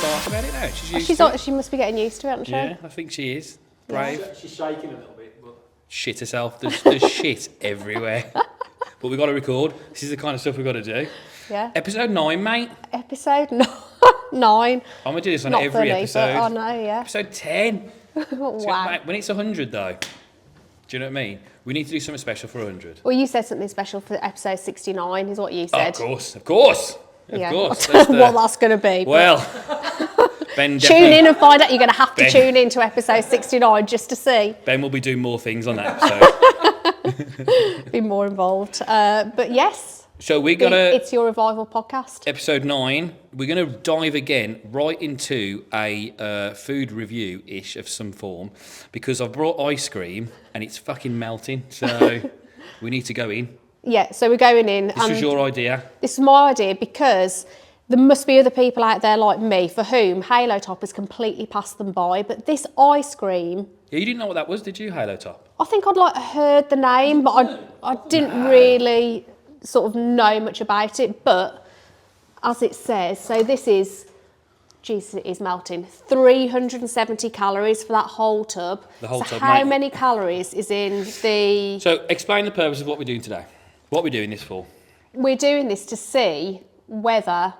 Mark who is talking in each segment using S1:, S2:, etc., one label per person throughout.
S1: talk about it now. She's used to it.
S2: She must be getting used to it, hasn't she?
S1: Yeah, I think she is. Brave.
S3: Yeah. She's shaking a little bit, but...
S1: Shit herself. There's shit everywhere. But we've got to record. This is the kind of stuff we've got to do.
S2: Yeah.
S1: Episode 9, mate.
S2: Episode 9.
S1: I'm going to do this on
S2: Not
S1: every
S2: funny,
S1: episode.
S2: but I know, yeah.
S1: Episode 10.
S2: Wow.
S1: Mate, when it's 100, though, do you know what I mean? We need to do something special for 100.
S2: Well, you said something special for episode 69, is what you said.
S1: Oh, of course.
S2: Yeah.
S1: Of course.
S2: I don't know what that's going to be.
S1: Well, Ben
S2: tune in and find out. You're going to have to tune in to episode 69 just to see.
S1: Ben will be doing more things on that episode.
S2: Be more involved. But yes.
S1: So we're going to...
S2: It's your revival podcast.
S1: Episode 9, we're going to dive again right into a food review-ish of some form because I've brought ice cream and it's fucking melting. So we need to go in.
S2: Yeah, so we're going in.
S1: This was your idea.
S2: This is my idea because there must be other people out there like me for whom Halo Top has completely passed them by. But this ice cream...
S1: Yeah, you didn't know what that was, did you, Halo Top?
S2: I think I'd heard the name, but I didn't really sort of know much about it. But as it says, so this is... Jesus, it is melting. 370 calories for that whole tub.
S1: The whole tub,
S2: how
S1: mate.
S2: many calories is in the...
S1: So explain the purpose of what we're doing today. What are we doing this for?
S2: We're doing this to see whether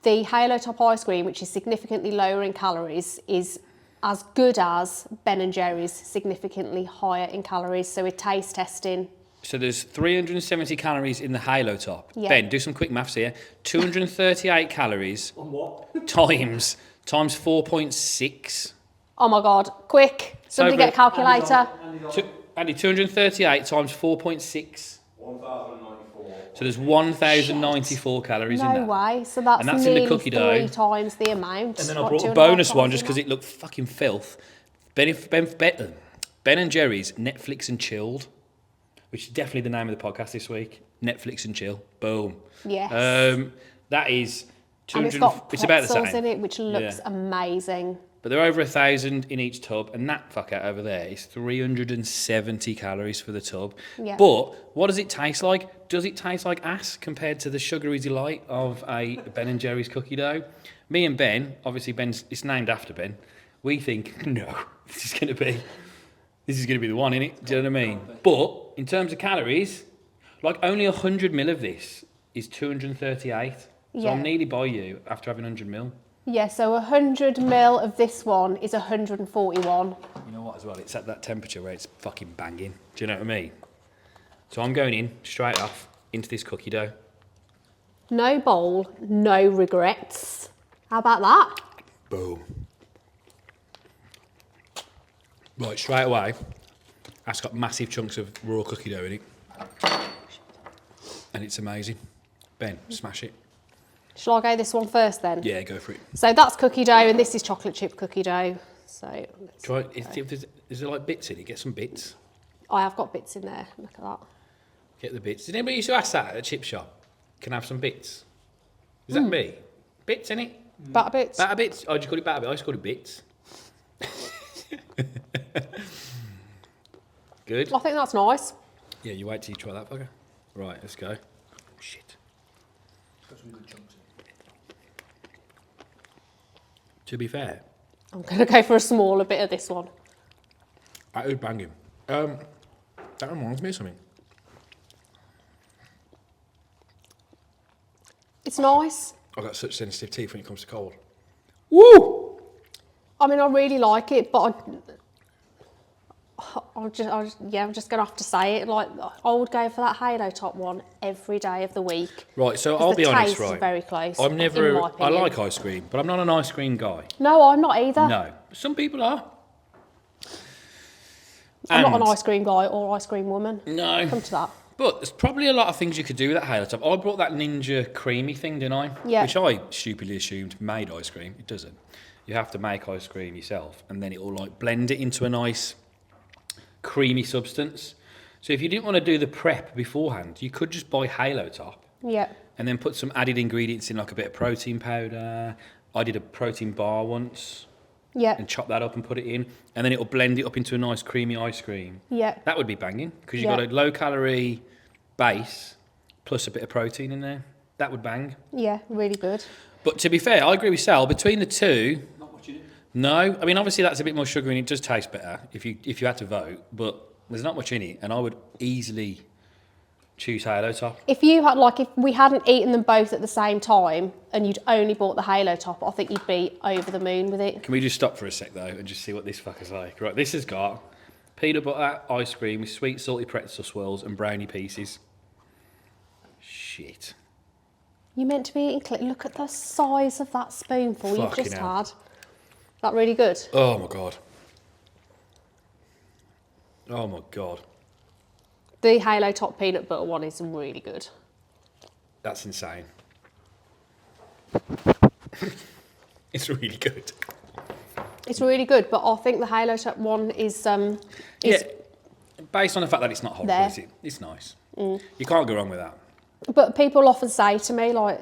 S2: the Halo Top ice cream, which is significantly lower in calories, is as good as Ben & Jerry's, significantly higher in calories. So we're taste testing.
S1: So there's 370 calories in the Halo Top.
S2: Yeah.
S1: Ben, do some quick maths here. 238 calories
S3: On what?
S1: times 4.6.
S2: Oh my God, quick. Somebody get a calculator.
S1: Andy, 238 times 4.6.
S3: 1,094.
S1: So there's 1,094 calories in
S2: No
S1: that.
S2: way. So that's
S1: And that's in the
S2: nearly
S1: cookie dough.
S2: 3 times the amount.
S1: And then I
S2: Like
S1: brought a
S2: 2.5
S1: bonus one
S2: times
S1: just because
S2: the
S1: it looked fucking filth. Ben & Jerry's Netflix and Chilled, which is definitely the name of the podcast this week. Netflix and Chill. Boom.
S2: Yes.
S1: That is 200.
S2: And it's got
S1: it's about the
S2: pretzels
S1: same.
S2: in it, which looks amazing.
S1: But they're over 1,000 in each tub, and that fucker over there is 370 calories for the tub.
S2: Yeah.
S1: But what does it taste like? Does it taste like ass compared to the sugary delight of a Ben & Jerry's cookie dough? Me and Ben, obviously it's named after Ben. We think no, this is going to be the one, innit? Do you know what I mean? But in terms of calories, like only 100 ml of this is 238. So
S2: Yeah.
S1: I'm nearly by you after having 100 ml.
S2: Yeah, so 100 ml of this one is 141.
S1: You know what, as well, it's at that temperature where it's fucking banging. Do you know what I mean? So I'm going in, straight off, into this cookie dough.
S2: No bowl, no regrets. How about that?
S1: Boom. Right, straight away, that's got massive chunks of raw cookie dough in it. And it's amazing. Ben, smash it.
S2: Shall I go this one first then?
S1: Yeah, go for it.
S2: So that's cookie dough and this is chocolate chip cookie dough. So
S1: Try. Is there like bits in it? Get some bits.
S2: I have got bits in there. Look at that.
S1: Get the bits. Did anybody used to ask that at a chip shop? Can I have some bits? Is that me? Bits in it?
S2: Batter bits.
S1: Batter bits? Oh, did you call it batter bits? I used to call it bits. Good.
S2: I think that's nice.
S1: Yeah, you wait till you try that fucker. Right, let's go. Shit.
S3: Got some good chunks in it.
S1: To be fair,
S2: I'm going to go for a smaller bit of this one.
S1: that is banging. That reminds me of something.
S2: It's nice.
S1: I've got such sensitive teeth when it comes to cold. Woo!
S2: I mean, I really like it, but I'm just going to have to say it. Like, I would go for that Halo Top one every day of the week.
S1: Right, so
S2: 'Cause
S1: I'll
S2: the
S1: be honest,
S2: taste is
S1: right?
S2: very close.
S1: I'm
S2: in
S1: never.
S2: my
S1: I
S2: opinion.
S1: like ice cream, but I'm not an ice cream guy.
S2: No, I'm not either.
S1: No, some people are.
S2: I'm not an
S1: And-
S2: ice cream guy or ice cream woman.
S1: No.
S2: Come to that.
S1: But there's probably a lot of things you could do with that Halo Top. I brought that Ninja creamy thing, didn't I?
S2: Yeah.
S1: Which I stupidly assumed made ice cream. It doesn't. You have to make ice cream yourself, and then it will like blend it into a nice creamy substance. So if you didn't want to do the prep beforehand, you could just buy Halo Top
S2: Yeah.
S1: and then put some added ingredients in, like a bit of protein powder. I did a protein bar once
S2: Yeah.
S1: and chop that up and put it in, and then it'll blend it up into a nice creamy ice cream.
S2: Yeah.
S1: That would be banging because you've
S2: Yeah.
S1: got a low-calorie base plus a bit of protein in there. That would bang.
S2: Yeah. Really good.
S1: But to be fair, I agree with Sal. Between the two,
S3: Not much in it.
S1: no. I mean, obviously that's a bit more sugar and it does taste better if you had to vote. But there's not much in it, and I would easily choose Halo Top.
S2: If you had, like, if we hadn't eaten them both at the same time and you'd only bought the Halo Top, I think you'd be over the moon with it.
S1: Can we just stop for a sec though and just see what this fucker's like? Right, this has got peanut butter ice cream with sweet salty pretzel swirls and brownie pieces. Shit.
S2: You meant to be eating. Look at the size of that spoonful you've
S1: Fucking
S2: just
S1: hell.
S2: had. Is that really good?
S1: Oh my god. Oh my god.
S2: The Halo Top peanut butter one is really good.
S1: That's insane. It's really good.
S2: It's really good, but I think the Halo Top one is
S1: Yeah, based on the fact that it's not horrible,
S2: There.
S1: is it? It's nice. You can't go wrong with that.
S2: But people often say to me, like,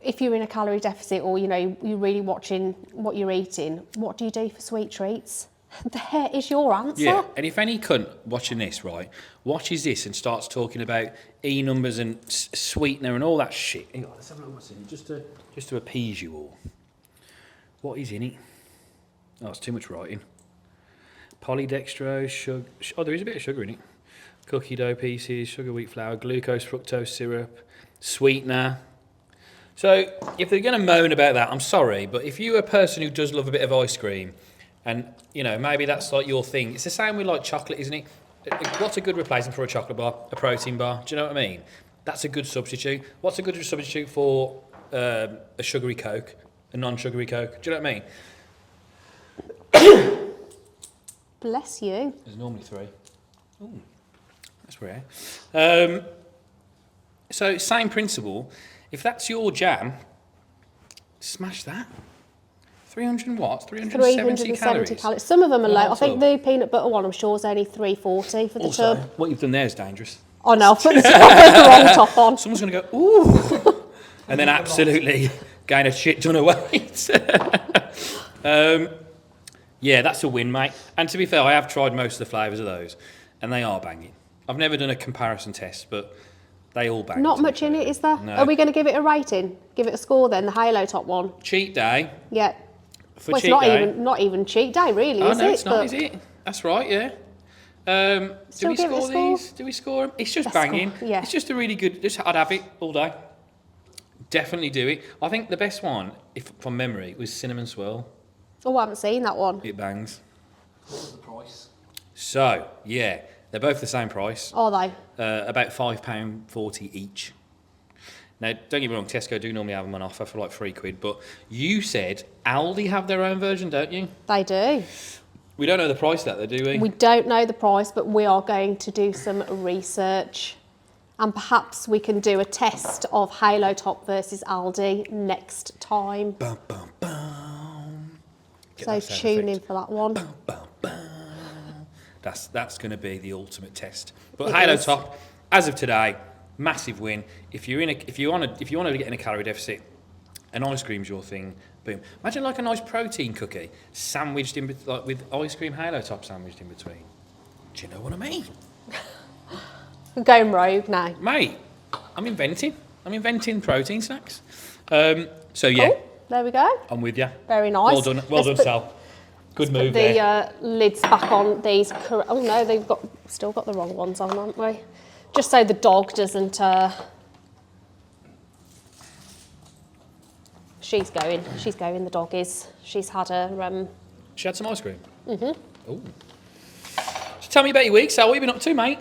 S2: if you're in a calorie deficit or, you know, you're really watching what you're eating, what do you do for sweet treats? There is your answer.
S1: Yeah, and if any cunt watching this, right, watches this and starts talking about E numbers and sweetener and all that shit. Hang on, let's have a look what's in it, just to appease you all. What is in it? Oh, it's too much writing. Polydextrose, sugar. Oh, there is a bit of sugar in it. Cookie dough pieces, sugar, wheat flour, glucose, fructose syrup, sweetener. So if they're going to moan about that, I'm sorry, but if you're a person who does love a bit of ice cream, and you know maybe that's like your thing, it's the same with like chocolate, isn't it? What's a good replacement for a chocolate bar? A protein bar. Do you know what I mean? That's a good substitute. What's a good substitute for a sugary Coke? A non-sugary Coke? Do you know what I mean?
S2: Bless you.
S1: There's normally 3. Ooh, that's rare. So same principle. If that's your jam, smash that. 300 and what? 370 calories.
S2: Some of them are
S1: Oh,
S2: low. I think
S1: tub.
S2: the peanut butter one, I'm sure, is only 340 for the
S1: Also,
S2: tub.
S1: what you've done there is dangerous.
S2: Oh no, I've put the wrong top on.
S1: Someone's going to go, ooh, and then absolutely gain a shit ton of weight. Yeah, that's a win, mate. And to be fair, I have tried most of the flavours of those, and they are banging. I've never done a comparison test, but they all bang.
S2: Not
S1: to be
S2: much in
S1: fair.
S2: it, is there?
S1: No.
S2: Are we going to give it a rating? Give it a score then, the Halo Top one?
S1: Cheat day.
S2: Yeah.
S1: For
S2: Well, it's
S1: cheat
S2: not
S1: day.
S2: not even cheat day, really,
S1: Oh,
S2: is
S1: no,
S2: it?
S1: it's not, is it? That's right, yeah. Do
S2: Still
S1: we
S2: give it a
S1: score
S2: score?
S1: these? Do we score them? It's just
S2: Let's
S1: banging.
S2: score, yeah.
S1: It's just a really good. I'd have it all day. Definitely do it. I think the best one, if from memory, was cinnamon swirl.
S2: Oh, I haven't seen that one.
S1: It bangs.
S3: What was the price?
S1: So yeah, they're both the same price.
S2: Are they?
S1: About £5.40 each. Now, don't get me wrong, Tesco do normally have them on offer for like £3, but you said Aldi have their own version, don't you?
S2: They do.
S1: We don't know the price of that, though, do we?
S2: We don't know the price, but we are going to do some research. And perhaps we can do a test of Halo Top versus Aldi next time.
S1: Bum, bum, bum. Get
S2: So
S1: that sound
S2: tune in
S1: effect.
S2: for that one.
S1: Bum, bum. That's going to be the ultimate test. But
S2: It
S1: Halo
S2: is.
S1: Top, as of today, massive win. If you want to get in a calorie deficit, and ice cream's your thing, boom. Imagine like a nice protein cookie sandwiched in like with ice cream Halo Top sandwiched in between. Do you know what I mean,
S2: We're going rogue now.
S1: mate? I'm inventing protein snacks. So yeah,
S2: Oh, there we go.
S1: I'm with you.
S2: Very nice.
S1: Well done,
S2: Let's put-
S1: Sal. Good move
S2: The
S1: there.
S2: lids back on these. Oh no, they've still got the wrong ones on, haven't we? Just so the dog doesn't. She's going. The dog is. She's had her.
S1: She had some ice cream. Oh. So tell me about your week, Sal. What have you been up to, mate?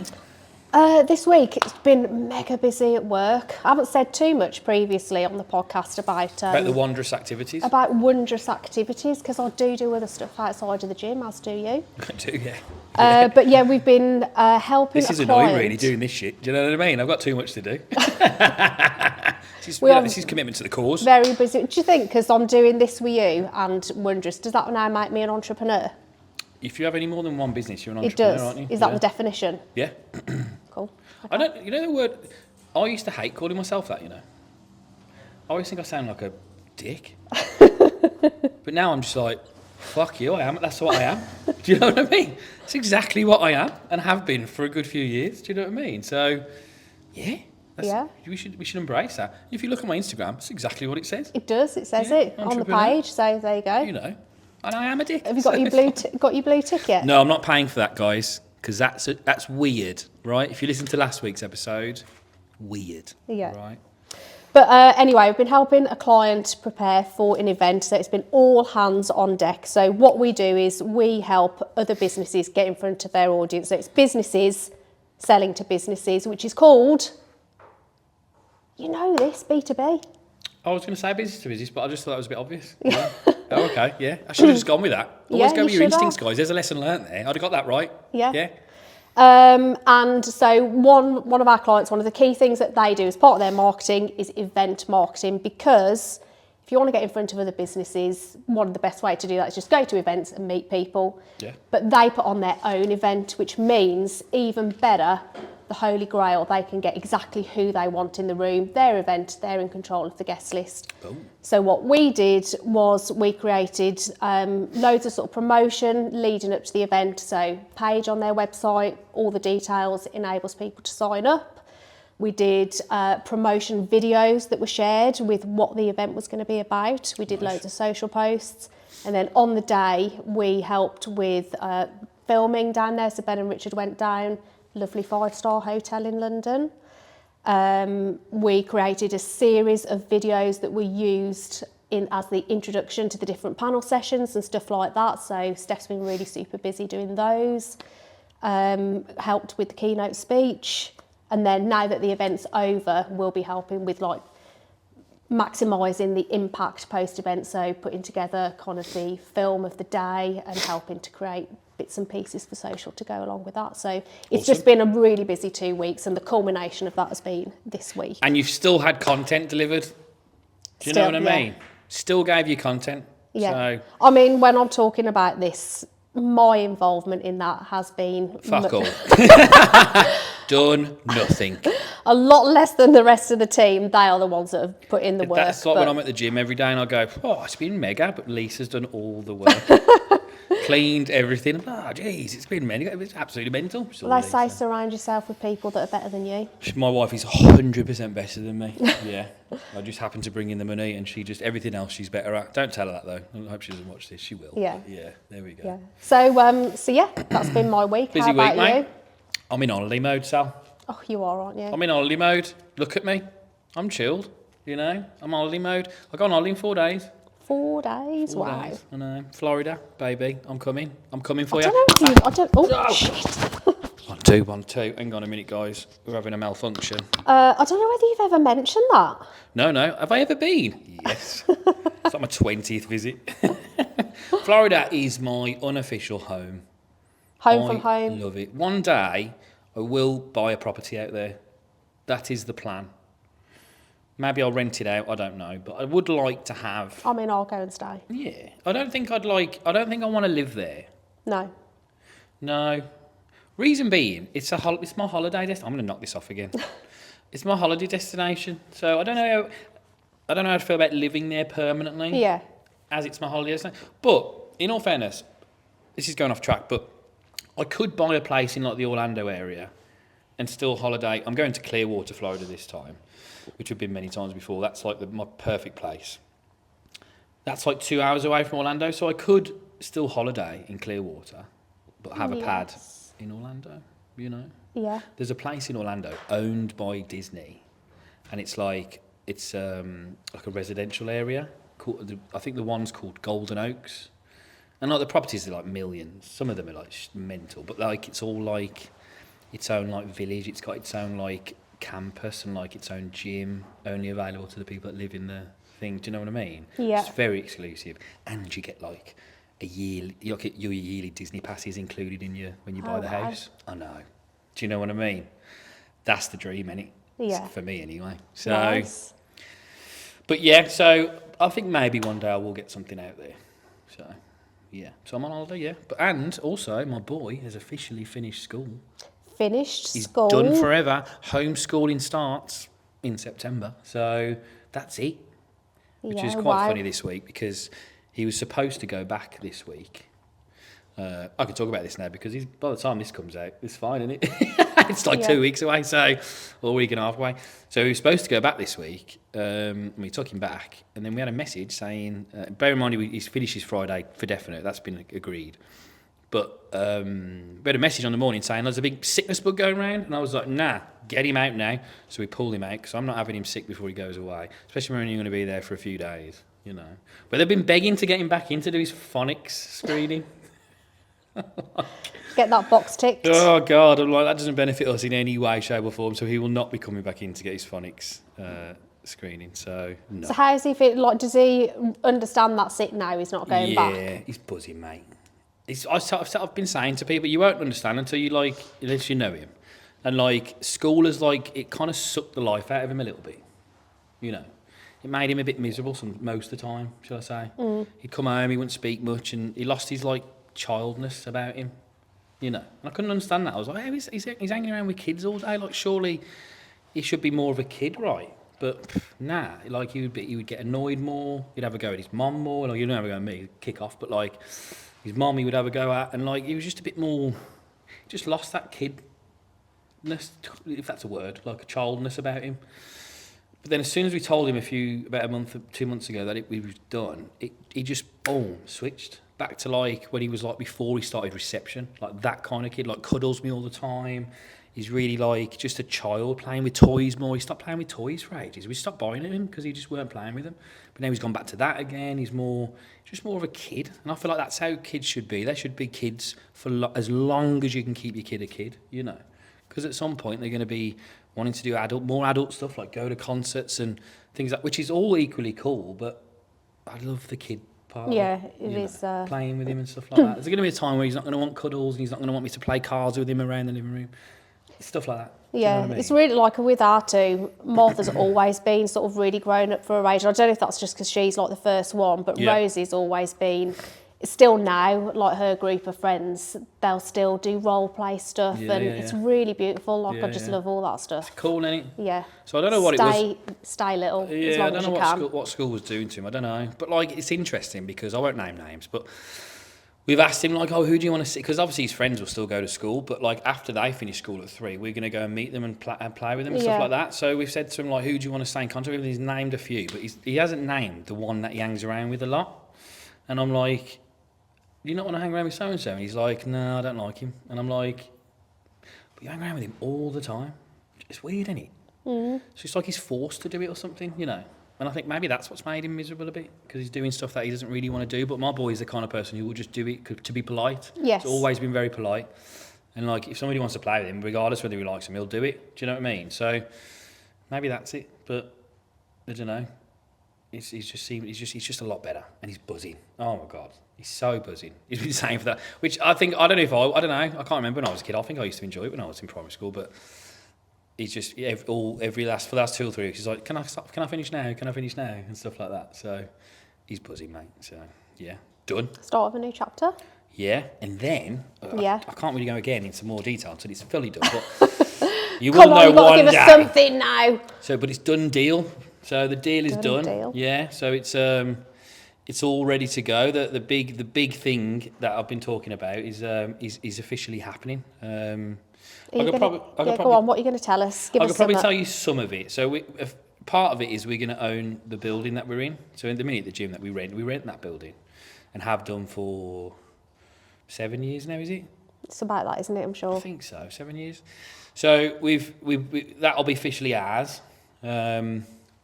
S2: This week it's been mega busy at work. I haven't said too much previously on the podcast about
S1: About the wondrous activities.
S2: about wondrous activities because I do other stuff outside of the gym, as do you.
S1: I do, yeah.
S2: But yeah, we've been helping.
S1: This is
S2: a
S1: annoying,
S2: client.
S1: really, doing this shit. Do you know what I mean? I've got too much to do.
S2: We are-
S1: This is commitment to the cause.
S2: Very busy. Do you think because I'm doing this with you and wondrous, does that now make me an entrepreneur?
S1: If you have any more than one business, you're an
S2: It
S1: entrepreneur,
S2: does.
S1: aren't you?
S2: Is that
S1: Yeah.
S2: the definition?
S1: Yeah.
S2: Cool.
S1: I don't. You know the word. I used to hate calling myself that. You know. I always think I sound like a dick. But now I'm just like, fuck you. I am. That's what I am. Do you know what I mean? It's exactly what I am and have been for a good few years. Do you know what I mean? So, yeah. We should embrace that. If you look at my Instagram, it's exactly what it says.
S2: It does. It says
S1: Yeah,
S2: it on the
S1: entrepreneur.
S2: page. So there you go.
S1: You know, and I am a dick.
S2: Have you got your blue tick yet?
S1: No, I'm not paying for that, guys, because that's weird, right? If you listen to last week's episode, weird.
S2: Yeah.
S1: Right.
S2: But anyway, we've been helping a client prepare for an event, so it's been all hands on deck. So what we do is we help other businesses get in front of their audience. So it's businesses selling to businesses, which is called, you know this, B2B.
S1: I was going to say business to business, but I just thought that was a bit obvious. Yeah. Oh, okay, yeah. I should have just gone with that. Always
S2: Yeah,
S1: go with
S2: you
S1: your
S2: should
S1: instincts,
S2: have.
S1: guys. There's a lesson learnt there. I'd have got that right.
S2: Yeah.
S1: Yeah.
S2: And so one of our clients, one of the key things that they do as part of their marketing is event marketing, because if you want to get in front of other businesses, one of the best way to do that is just go to events and meet people.
S1: Yeah.
S2: But they put on their own event, which means even better, the holy grail, they can get exactly who they want in the room, their event, they're in control of the guest list.
S1: Oh.
S2: So what we did was we created loads of sort of promotion leading up to the event. So page on their website, all the details, enables people to sign up. We did promotion videos that were shared with what the event was going to be about. We did loads of social posts. And then on the day, we helped with filming down there. So Ben and Richard went down, lovely 5-star hotel in London. We created a series of videos that were used as the introduction to the different panel sessions and stuff like that. So Steph's been really super busy doing those. Helped with the keynote speech. And then now that the event's over, we'll be helping with like maximising the impact post-event. So putting together kind of the film of the day and helping to create bits and pieces for social to go along with that. So it's just been a really busy 2 weeks, and the culmination of that has been this week.
S1: And you've still had content delivered. Do you know what I mean? Still gave you content.
S2: Yeah.
S1: So,
S2: I mean, when I'm talking about this, my involvement in that has been
S1: fuck all. Done nothing.
S2: a lot less than the rest of the team. They are the ones that have put in the work.
S1: That's like when I'm at the gym every day and I go, oh, it's been mega, but Lisa's done all the work. Cleaned everything. Oh, geez, it's been mega. It was absolutely mental.
S2: Well, they say surround yourself with people that are better than you.
S1: My wife is 100% better than me. Yeah. I just happen to bring in the money and she just, everything else she's better at. Don't tell her that though. I hope she doesn't watch this. She will.
S2: Yeah.
S1: Yeah, there we go.
S2: Yeah. So yeah, that's been my week.
S1: Busy
S2: How about
S1: week, mate.
S2: you?
S1: I'm in holiday mode, Sal.
S2: Oh, you are, aren't you?
S1: I'm in holiday mode. Look at me. I'm chilled, you know. I'm holiday mode. I go on holiday in 4 days.
S2: 4 days?
S1: 4
S2: Wow.
S1: days. I know. Florida, baby. I'm coming. I'm coming for
S2: I
S1: you.
S2: don't know if you... I don't... Oh, shit.
S1: 1, 2. Hang on a minute, guys. We're having a malfunction.
S2: I don't know whether you've ever mentioned that.
S1: No. Have I ever been? Yes. It's like my 20th visit. Florida is my unofficial home.
S2: Home from
S1: I
S2: home.
S1: love it. One day, I will buy a property out there. That is the plan. Maybe I'll rent it out. I don't know, but I would like to have.
S2: I mean, I'll go and stay.
S1: Yeah, I don't think I want to live there.
S2: No.
S1: No. Reason being, it's my holiday destination. I'm going to knock this off again. It's my holiday destination, so I don't know how to feel about living there permanently.
S2: Yeah.
S1: As it's my holiday destination. But in all fairness, this is going off track, but I could buy a place in like the Orlando area and still holiday. I'm going to Clearwater, Florida this time, which we've been many times before. That's like my perfect place. That's like 2 hours away from Orlando, so I could still holiday in Clearwater, but have a pad in Orlando, you know?
S2: Yeah.
S1: There's a place in Orlando owned by Disney, and it's like a residential area. I think the one's called Golden Oaks. And like the properties are like millions. Some of them are like mental, but like it's all like its own like village. It's got its own like campus and like its own gym, only available to the people that live in the thing. Do you know what I mean?
S2: Yeah.
S1: It's very exclusive, and you get like your yearly Disney passes included in when you buy the house. I know. Do you know what I mean? That's the dream, innit?
S2: Yeah.
S1: For me anyway. So,
S2: Nice.
S1: but yeah. So I think maybe one day I will get something out there. So. Yeah, so I'm on holiday, yeah. And also, my boy has officially finished school.
S2: Finished
S1: He's
S2: school.
S1: done forever. Homeschooling starts in September. So that's it. Which is quite funny this week because he was supposed to go back this week. I can talk about this now because by the time this comes out, it's fine, isn't it? It's like
S2: Yeah.
S1: 2 weeks away, so or a week and a half away. So he was supposed to go back this week. We took him back, and then we had a message saying, bear in mind he finishes Friday for definite. That's been agreed. But we had a message on the morning saying there's a big sickness bug going around, and I was like, nah, get him out now. So we pulled him out because I'm not having him sick before he goes away, especially when you're going to be there for a few days, you know. But they've been begging to get him back in to do his phonics screening.
S2: Get that box ticked.
S1: Oh God, I'm like, that doesn't benefit us in any way, shape or form, so he will not be coming back in to get his phonics screening, so no.
S2: So how does he feel? Like, does he understand that sick now? He's not going back.
S1: Yeah, he's buzzing, mate. I've been saying to people, you won't understand until you unless you know him. And like, school has it kind of sucked the life out of him a little bit, you know. It made him a bit miserable most of the time, shall I say. He'd come home, he wouldn't speak much, and he lost his childness about him, you know. And I couldn't understand that. I was like, hey, he's hanging around with kids all day. Like, surely he should be more of a kid, right? But nah, he would get annoyed more. He'd have a go at his mum more. Like, he'd never go at me, kick off. But his mum, he would have a go at, and he was just a bit more. Just lost that kidness, if that's a word, like a childness about him. But then as soon as we told him about a month, 2 months ago that it was done, he just switched back to when he was before he started reception, like that kind of kid, cuddles me all the time. He's really just a child playing with toys more. He stopped playing with toys for ages. We stopped buying him because he just weren't playing with them. But now he's gone back to that again. He's just more of a kid. And I feel like that's how kids should be. They should be kids for as long as you can keep your kid a kid, you know. Because at some point they're going to be wanting to do more adult stuff, like go to concerts and things which is all equally cool. But I love the kid part.
S2: Yeah, it is.
S1: Playing with him and stuff like that. There's going to be a time where he's not going to want cuddles and he's not going to want me to play cards with him around the living room. Stuff like that.
S2: Yeah,
S1: Do you know what I mean?
S2: it's really with our two, Martha's always been sort of really grown up for her age. I don't know if that's just because she's the first one, but
S1: Yeah.
S2: Rosie's always been, still now, her group of friends, they'll still do role play stuff, it's really beautiful. I just love all that stuff.
S1: It's cool, isn't it?
S2: Yeah.
S1: So I don't know what it was.
S2: Stay little, as
S1: Yeah,
S2: long
S1: I don't
S2: as
S1: know
S2: you can.
S1: what school was doing to him. I don't know. But it's interesting because I won't name names, but we've asked him who do you want to see? Because obviously his friends will still go to school, but after they finish school at 3, we're going to go and meet them and play with them and stuff like that. So we've said to him who do you want to stay in contact with? And he's named a few, but he hasn't named the one that he hangs around with a lot. And I'm like, do you not want to hang around with so and so? And he's like, no, I don't like him. And I'm like, but you hang around with him all the time. It's weird, isn't it? So it's he's forced to do it or something, you know. And I think maybe that's what's made him miserable a bit, because he's doing stuff that he doesn't really want to do. But my boy is the kind of person who will just do it to be polite.
S2: Yes.
S1: He's always been very polite. And if somebody wants to play with him, regardless whether he likes him, he'll do it. Do you know what I mean? So maybe that's it. But I don't know. He's just a lot better, and he's buzzing. Oh my God, he's so buzzing. He's been saying for that, which I don't know. I can't remember when I was a kid. I think I used to enjoy it when I was in primary school, but. He's just for the last 2 or 3 weeks. He's like, can I stop? Can I finish now? Can I finish now? And stuff like that. So he's buzzing, mate. So yeah, done.
S2: Start of a new chapter.
S1: Yeah, and then
S2: Yeah.
S1: I can't really go again into more detail until it's fully done. But you will
S2: Come on,
S1: know
S2: you've got
S1: one
S2: to give
S1: day.
S2: us something now.
S1: So, but it's done deal. So the deal is
S2: Done
S1: done.
S2: deal.
S1: Yeah. So it's all ready to go. The big thing that I've been talking about is officially happening.
S2: Go on, what are you going to tell us?
S1: I could probably tell you some of it. So part of it is we're going to own the building that we're in. So in the minute, the gym that we rent that building and have done for 7 years now, is it?
S2: It's about that, isn't it? I'm sure.
S1: I think so, 7 years. So we've that'll be officially ours. But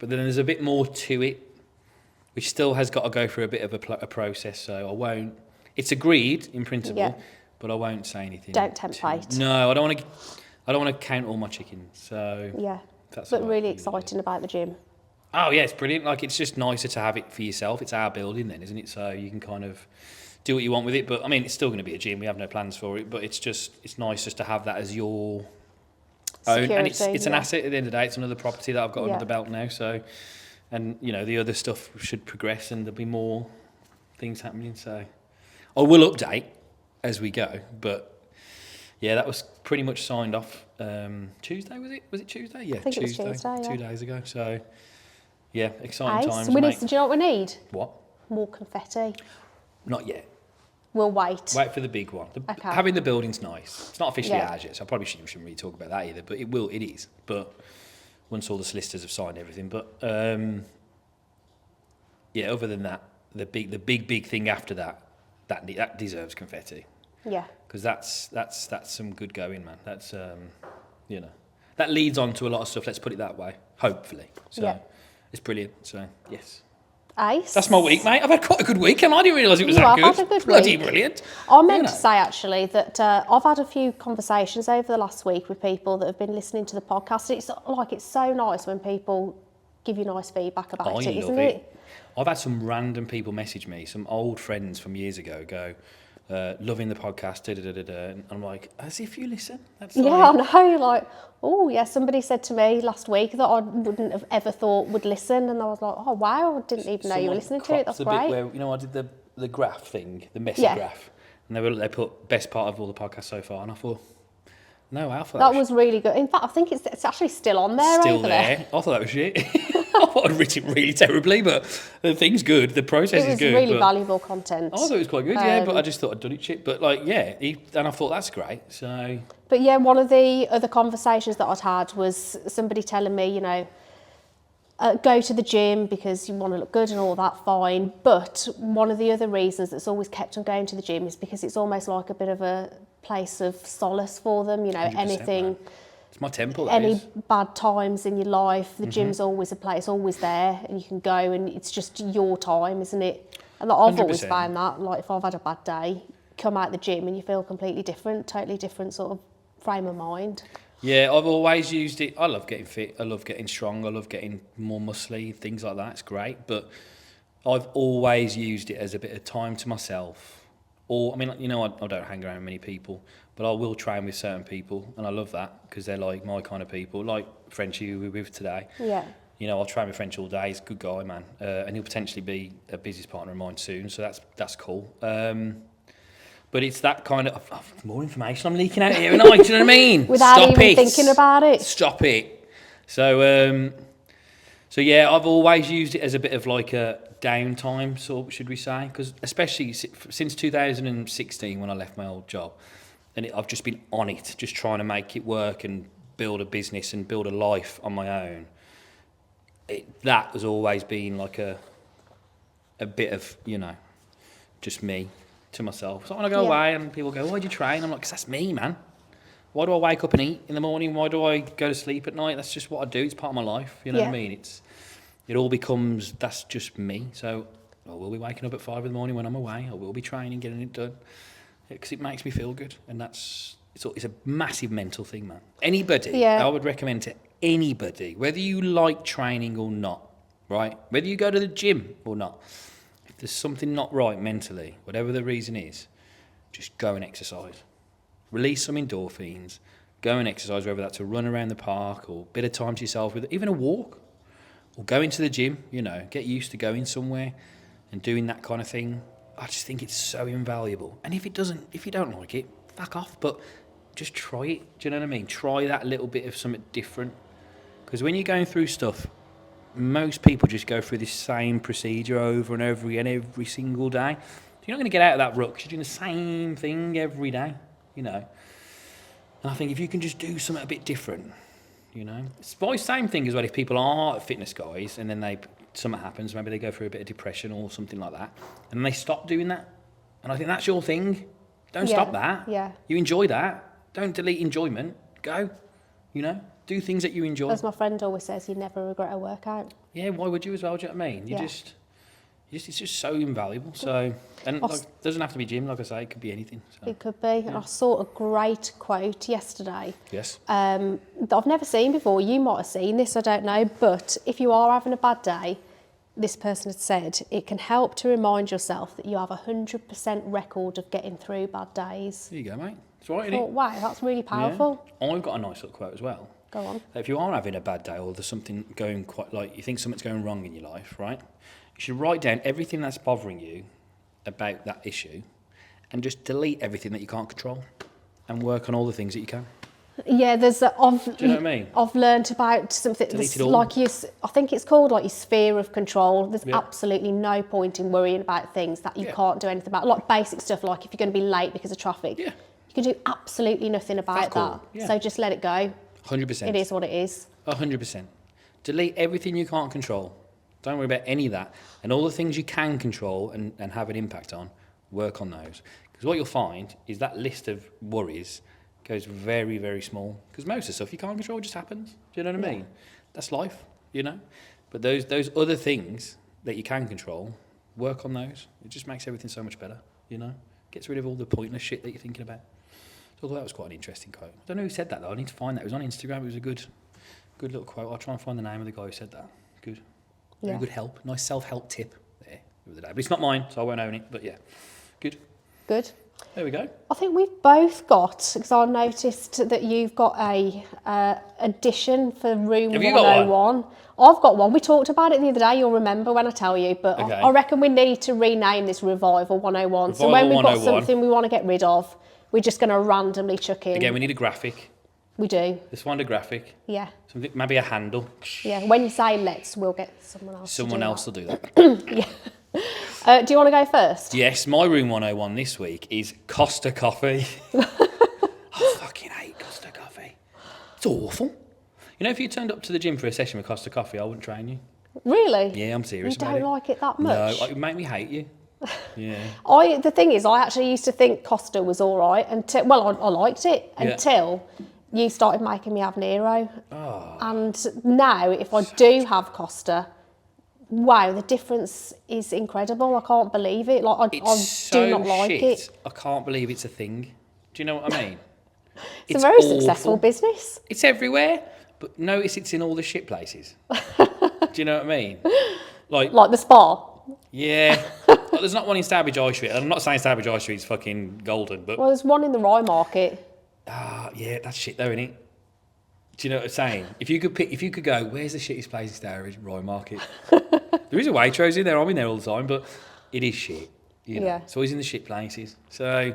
S1: then there's a bit more to it, which still has got to go through a bit of a process. So I won't. It's agreed in principle.
S2: Yeah.
S1: But I won't say anything.
S2: Don't tempt fate.
S1: No, I don't want to count all my chickens. So
S2: Yeah.
S1: that's
S2: But
S1: all
S2: really
S1: right.
S2: exciting about the gym.
S1: Oh yeah, it's brilliant. It's just nicer to have it for yourself. It's our building then, isn't it? So you can kind of do what you want with it. But I mean, it's still going to be a gym. We have no plans for it. But it's nice just to have that as your own. And it's an asset at the end of the day. It's another property that I've got under the belt now. So, and the other stuff should progress and there'll be more things happening. So I will update as we go, but yeah, that was pretty much signed off Tuesday, was it? Was it Tuesday? Yeah,
S2: I think
S1: Tuesday.
S2: it was Tuesday,
S1: 2 days ago. So yeah, exciting times,
S2: Do you
S1: mate.
S2: know what we need?
S1: What?
S2: More confetti.
S1: Not yet.
S2: We'll wait.
S1: Wait for the big one.
S2: Okay.
S1: Having the building's nice. It's not officially
S2: Yeah.
S1: ours yet, so I probably shouldn't really talk about that either. But it is. But once all the solicitors have signed everything, but yeah. Other than that, the big thing after that deserves confetti.
S2: Yeah.
S1: Because that's some good going, man. That's you know, that leads on to a lot of stuff. Let's put it that way. Hopefully. So
S2: Yeah.
S1: it's brilliant. So yes.
S2: Ace.
S1: That's my week, mate. I've had quite a good week, and I didn't realise it was
S2: You
S1: that
S2: have
S1: good.
S2: had a good
S1: Bloody
S2: week.
S1: brilliant.
S2: I meant
S1: You know.
S2: to say actually that I've had a few conversations over the last week with people that have been listening to the podcast. It's so nice when people give you nice feedback about
S1: I
S2: it,
S1: love
S2: isn't it?
S1: I've had some random people message me, some old friends from years ago, loving the podcast, and I'm like, as if you listen. That's
S2: Yeah,
S1: like,
S2: I know. Like, oh yeah, somebody said to me last week that I wouldn't have ever thought would listen, and I was like, oh wow, I didn't even know you were
S1: someone
S2: listening to it.
S1: cropped
S2: That's
S1: the
S2: great.
S1: bit where, you know, I did the graph thing, the messy
S2: Yeah.
S1: graph, and they put best part of all the podcasts so far, and I thought, no, I thought
S2: That was really good. In fact, I think it's actually still on there.
S1: still
S2: over
S1: there. I thought that was shit. I thought I'd written it really terribly, but the thing's good. The process
S2: It
S1: is
S2: was
S1: good.
S2: really
S1: but
S2: valuable content.
S1: I thought it was quite good, yeah, but I just thought I'd done it shit. But like, yeah, and I thought that's great. So
S2: But yeah, one of the other conversations that I'd had was somebody telling me, you know, go to the gym because you want to look good and all that, fine. But one of the other reasons that's always kept on going to the gym is because it's almost like a bit of a place of solace for them. You know,
S1: 100%,
S2: anything,
S1: man. It's my temple. That
S2: any
S1: is.
S2: bad times in your life, the
S1: Mm-hmm.
S2: gym's always a place, always there, and you can go and it's just your time, isn't it? And like, I've always
S1: 100%.
S2: found that, like if I've had a bad day, come out the gym and you feel completely different, totally different sort of frame of mind.
S1: Yeah, I've always used it. I love getting fit. I love getting strong. I love getting more muscly, things like that. It's great. But I've always used it as a bit of time to myself. Or, I mean, you know, I don't hang around with many people, but I will train with certain people. And I love that because they're like my kind of people, like French who we're with today.
S2: Yeah.
S1: You know, I'll train with French all day. He's a good guy, man. And he'll potentially be a business partner of mine soon. So that's cool. But it's that kind of more information I'm leaking out here, and do you know what I mean?
S2: Without
S1: Stop
S2: even
S1: it.
S2: thinking about it.
S1: Stop it. So yeah, I've always used it as a bit of like a downtime, sort should we say? Because especially since 2016 when I left my old job, and I've just been on it, just trying to make it work and build a business and build a life on my own. That has always been like a bit of, you know, just me to myself. So when I go away and people go, why'd you train? I'm like, 'cause that's me, man. Why do I wake up and eat in the morning? Why do I go to sleep at night? That's just what I do. It's part of my life. You know what I mean? It all becomes, that's just me. So I will be waking up at 5 in the morning when I'm away. I will be training, getting it done. Because it makes me feel good. And it's a massive mental thing, man. Anybody, I would recommend to anybody, whether you like training or not, right? Whether you go to the gym or not, if there's something not right mentally, whatever the reason is, just go and exercise. Release some endorphins, go and exercise, whether that's a run around the park or a bit of time to yourself, with even a walk, or go into the gym, you know, get used to going somewhere and doing that kind of thing. I just think it's so invaluable. And if you don't like it, fuck off, but just try it. Do you know what I mean? Try that little bit of something different. Because when you're going through stuff, most people just go through this same procedure over and over again every single day. You're not going to get out of that rut because you're doing the same thing every day, you know. And I think if you can just do something a bit different, you know. It's the same thing as well if people are fitness guys and then something happens, maybe they go through a bit of depression or something like that, and then they stop doing that. And I think that's your thing. Don't stop that.
S2: Yeah.
S1: You enjoy that. Don't delete enjoyment. Go, you know. Do things that you enjoy.
S2: As my friend always says, you never regret a workout.
S1: Yeah, why would you as well? Do you know what I mean? It's just so invaluable. So, and like, doesn't have to be gym, like I say, it could be anything. So.
S2: It could be. And I saw a great quote yesterday.
S1: Yes.
S2: That I've never seen before. You might have seen this, I don't know. But if you are having a bad day, this person had said, it can help to remind yourself that you have a 100% record of getting through bad days.
S1: There you go, mate. It's right,
S2: I
S1: isn't it?
S2: thought, wow, that's really powerful.
S1: Yeah. I've got a nice little quote as well.
S2: Go on.
S1: If you are having a bad day or there's something going quite, like you think something's going wrong in your life, right? You should write down everything that's bothering you about that issue and just delete everything that you can't control and work on all the things that you can.
S2: Yeah, there's I've
S1: Do you know what I mean?
S2: I've learnt about something that's
S1: Delete it all.
S2: like I think it's called like your sphere of control. There's
S1: Yeah.
S2: absolutely no point in worrying about things that you
S1: Yeah.
S2: can't do anything about. Like basic stuff, like if you're going to be late because of traffic,
S1: Yeah.
S2: you can do absolutely nothing about
S1: Fuck all,
S2: that.
S1: yeah.
S2: So just let it go.
S1: 100%.
S2: It is what it is.
S1: 100%. Delete everything you can't control. Don't worry about any of that. And all the things you can control and have an impact on, work on those. Because what you'll find is that list of worries goes very, very small. Because most of the stuff you can't control just happens. Do you know what I mean? That's life, you know? But those other things that you can control, work on those. It just makes everything so much better, you know? Gets rid of all the pointless shit that you're thinking about. So I thought that was quite an interesting quote. I don't know who said that, though. I need to find that. It was on Instagram. It was a good little quote. I'll try and find the name of the guy who said that. Good. Very good help. Nice self-help tip there the other day. But it's not mine, so I won't own it. But yeah, good.
S2: Good.
S1: There we go.
S2: I think we've both got, because I noticed that you've got a addition for room
S1: Have you got
S2: 101. I've got one. We talked about it the other day. You'll remember when I tell you. But
S1: Okay.
S2: I reckon we need to rename this Revival 101. So when
S1: Revival
S2: we've got
S1: 101.
S2: something we want to get rid of, we're just going to randomly chuck in.
S1: Again, we need a graphic.
S2: We do.
S1: Let's find a graphic.
S2: Yeah.
S1: Something, maybe a handle.
S2: Yeah. When you say let's, we'll get someone else.
S1: Someone else will do that.
S2: Yeah. Do you want to go first?
S1: Yes, my room 101 this week is Costa Coffee. I fucking hate Costa Coffee. It's awful. You know, if you turned up to the gym for a session with Costa Coffee, I wouldn't train you.
S2: Really?
S1: Yeah, I'm serious
S2: You
S1: about
S2: don't
S1: it.
S2: like it that
S1: No,
S2: much?
S1: it would make me hate you. Yeah.
S2: The thing is, I actually used to think Costa was all right until, I liked it
S1: Yeah.
S2: until you started making me have Nero.
S1: Oh.
S2: And now, if I do have Costa, wow, the difference is incredible. I can't believe it. Like, I
S1: so
S2: do not like
S1: shit.
S2: it.
S1: I can't believe it's a thing. Do you know what I mean?
S2: It's a very
S1: awful.
S2: successful business.
S1: It's everywhere, but notice it's in all the shit places. Do you know what I mean? Like
S2: Like the spa.
S1: yeah. Like, there's not one in Stourbridge High Street. I'm not saying Stourbridge High Street's fucking golden, but
S2: Well, there's one in the Rye Market.
S1: yeah, that's shit though, innit? Do you know what I'm saying? If you could go, where's the shittest place in Stourbridge? Roy Market. There is a Waitrose in there. I'm in there all the time, but it is shit. You know?
S2: Yeah.
S1: It's always in the shit places. So,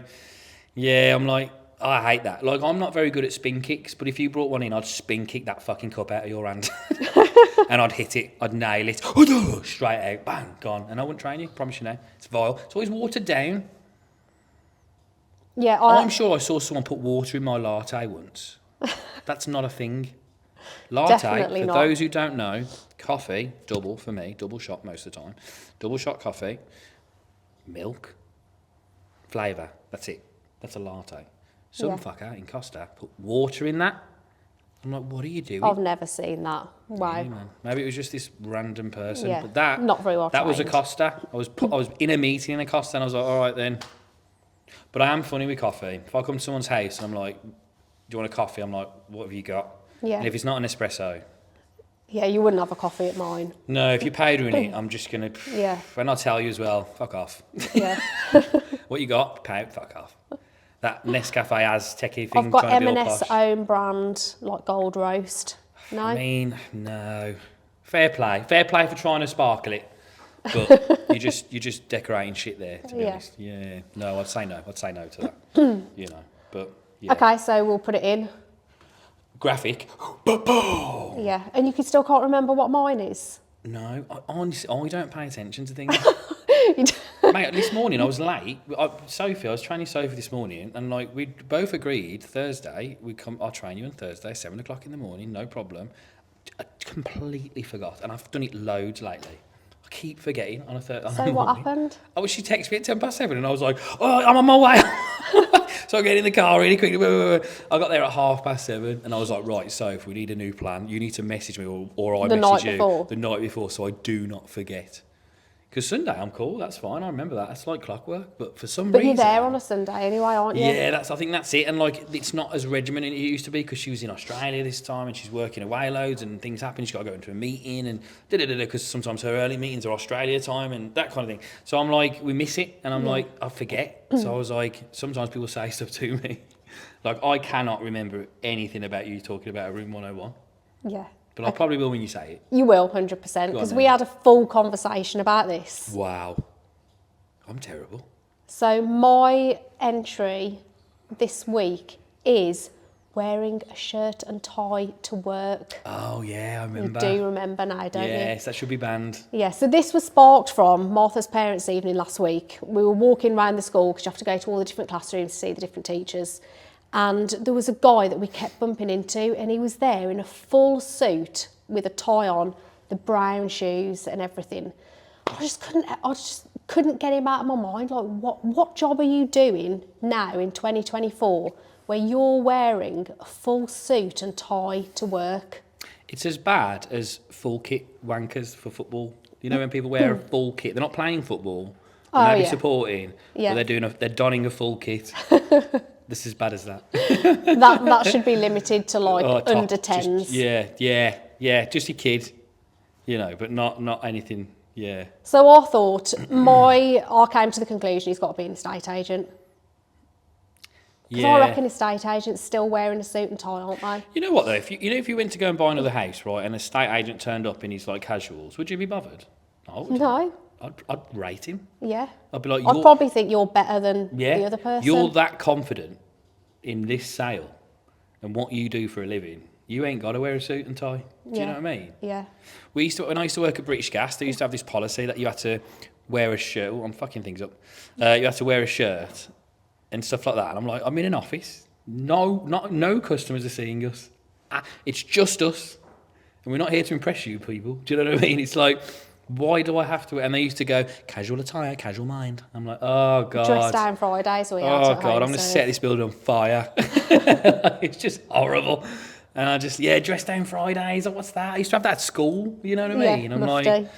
S1: yeah, I'm like, I hate that. Like, I'm not very good at spin kicks, but if you brought one in, I'd spin kick that fucking cup out of your hand. And I'd hit it. I'd nail it. Straight out. Bang, gone. And I wouldn't train you. Promise you now. It's vile. It's always watered down.
S2: Yeah,
S1: I'm sure I saw someone put water in my latte once. That's not a thing. Latte,
S2: Definitely
S1: for
S2: not.
S1: those who don't know, coffee, double for me, double shot most of the time. Double shot coffee, milk, flavour. That's it. That's a latte. Some
S2: Yeah.
S1: fucker in Costa put water in that. I'm like, what are you doing?
S2: I've never seen that. Wow.
S1: Yeah, man. Maybe it was just this random person.
S2: Yeah,
S1: But that,
S2: not very well
S1: that was a
S2: trained.
S1: Costa. I was in a meeting in a Costa and I was like, all right then. But I am funny with coffee. If I come to someone's house and I'm like, do you want a coffee? I'm like, what have you got?
S2: Yeah.
S1: And if it's not an espresso,
S2: Yeah, you wouldn't have a coffee at mine.
S1: no, if you're powdering it, I'm just going to...
S2: Yeah.
S1: When I tell you as well, fuck off.
S2: Yeah.
S1: What you got? Powder, fuck off. That Nescafe Aztec-y thing.
S2: I've got
S1: trying to be all
S2: M&S
S1: posh.
S2: own brand, like Gold Roast. No?
S1: I mean, no. Fair play. Fair play for trying to sparkle it. But you're just decorating shit there, to be
S2: Yeah.
S1: honest. Yeah. No, I'd say no. I'd say no to that. You know. But yeah.
S2: Okay, so we'll put it in.
S1: Graphic.
S2: Yeah, and you still can't remember what mine is.
S1: No, honestly, I don't pay attention to things.
S2: You don't-
S1: Mate, this morning I was late. I was training Sophie this morning, and like we both agreed Thursday I'll train you on Thursday, 7 o'clock in the morning, no problem. I completely forgot, and I've done it loads lately. I keep forgetting on a Thursday.
S2: So what happened?
S1: Oh, she texted me at 7:10, and I was like, oh, I'm on my way. So I get in the car really quickly. I got there at 7:30, and I was like, right, so if we need a new plan, you need to message me or I
S2: The
S1: message
S2: night
S1: you
S2: before.
S1: the night before so I do not forget. Because Sunday I'm cool, that's fine, I remember that. That's like clockwork. But for some
S2: But
S1: reason...
S2: you're there on a Sunday anyway, aren't you?
S1: Yeah, I think that's it. And like, it's not as regimented as it used to be because she was in Australia this time and she's working away loads and things happen. She's got to go into a meeting and because sometimes her early meetings are Australia time and that kind of thing. So I'm like, we miss it. And I'm like, I forget. So I was like, sometimes people say stuff to me. Like, I cannot remember anything about you talking about a room 101.
S2: Yeah.
S1: But I probably will when you say it.
S2: You will, 100%, because we had a full conversation about this.
S1: Wow. I'm terrible.
S2: So my entry this week is wearing a shirt and tie to work.
S1: Oh, yeah, I remember.
S2: You do remember now, don't you?
S1: Yes, that should be banned.
S2: Yeah, so this was sparked from Martha's parents' evening last week. We were walking around the school because you have to go to all the different classrooms to see the different teachers. And there was a guy that we kept bumping into, and he was there in a full suit with a tie on, the brown shoes and everything. I just couldn't get him out of my mind. Like, what job are you doing now in 2024 where you're wearing a full suit and tie to work?
S1: It's as bad as full kit wankers for football. You know when people wear a full kit, they're not playing football, they're maybe supporting,
S2: Yeah.
S1: but they're donning a full kit. This is as bad as that.
S2: That should be limited to like under 10s.
S1: Yeah, just a kid, you know, but not anything. Yeah.
S2: So I thought, I came to the conclusion he's got to be an estate agent. Because I reckon estate agents still wearing a suit and tie, aren't they?
S1: You know what though? If you went to go and buy another house, right, and a estate agent turned up in his like casuals, would you be bothered? I wouldn't.
S2: No.
S1: I'd rate him.
S2: Yeah.
S1: I'd be like,
S2: I'd probably think you're better than
S1: yeah,
S2: the other person.
S1: You're that confident in this sale and what you do for a living. You ain't got to wear a suit and tie. Do you know what I mean?
S2: Yeah.
S1: When I used to work at British Gas, they used to have this policy that you had to wear a shirt. Oh, I'm fucking things up. You had to wear a shirt and stuff like that. And I'm like, I'm in an office. No customers are seeing us. It's just us. And we're not here to impress you people. Do you know what I mean? It's like, why do I have to? And they used to go, casual attire, casual mind. I'm like, oh, God.
S2: Dress down Fridays.
S1: Oh, God, I'm going to set this building on fire. It's just horrible. And I just, dress down Fridays. Oh, what's that? I used to have that at school. You know what I mean? I'm
S2: mufti.
S1: like,